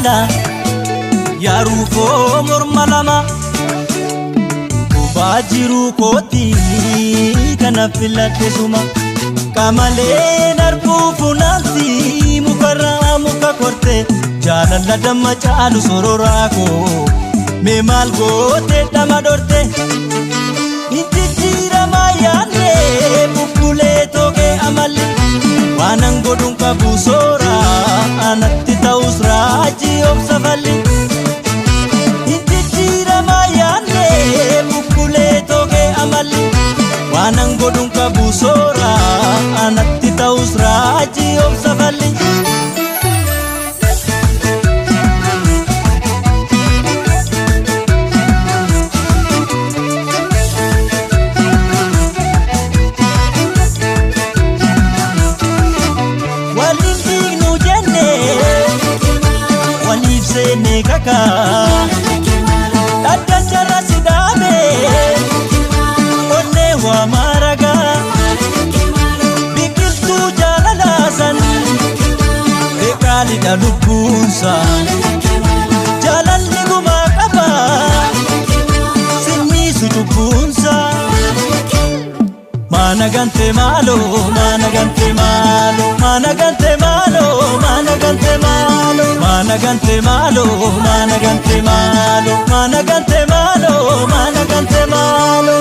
jaalala yaaruu koo morma lama gubaa jiruu kooti kana filadhe suma qamalee darbuu funaansi mukarraa muka korte jaalala damma caalu sororaa koo mee maal goote dhama dorte injijjiiramaa yaadne bubbulee toogee amalli waanan godhuun qabu sooraa anatti ta'us raajii obsa falli injijjiiramaa yaadne bubbulee toogee amalli waanan godhuun qabu sooraa anatti ta'us raajii obsa falli. Kaka dadda jarra sidame onne wa maraga biqiltu jaalalasan beekali da lubbuunsa jaalalli guma qaba sinniisu cubbuunsa mana gante malo mana gante malo mana gante malo mana gante malo mana gante malo mana gante malo mana gante malo mana gante malo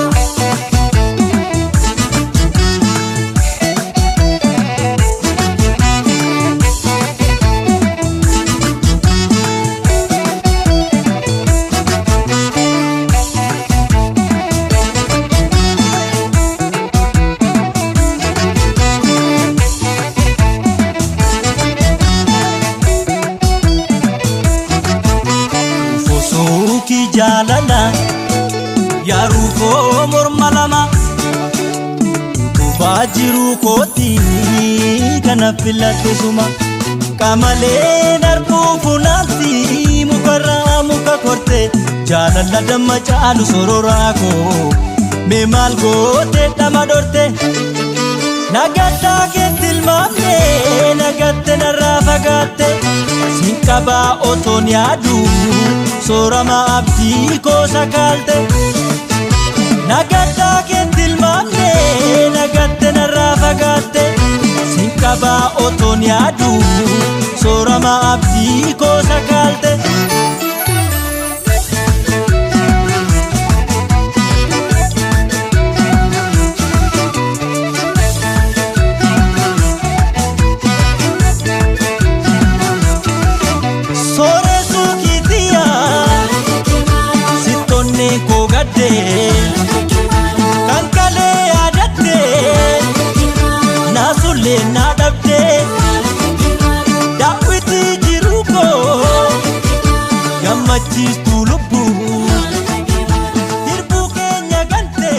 jaalala yaaruu koo morma lama gubaa jiruu kooti kana filadhe suma qamalee darbuu funaansi mukarraa muka korte jaalala damma caalu sororaa koo mee maal goote dhama dorte nagaddaa keetti ilmaamne nagatte narraa fagaatte siin qabaa otoon yaadu soorama abdii koo sakaalte nagaddaa keetti ilmaamne nagatte narraa fagaatte siin qabaa otoon yaadu soorama abdii koo sakaalte. Kankale yaadatte naasulle na dhabde daawwiti jiru koo gammachiistu lubbuu dirbuu keenya gante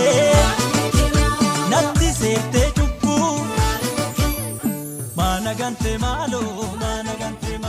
natti seete cubbuu mana gante maaloo mana gante.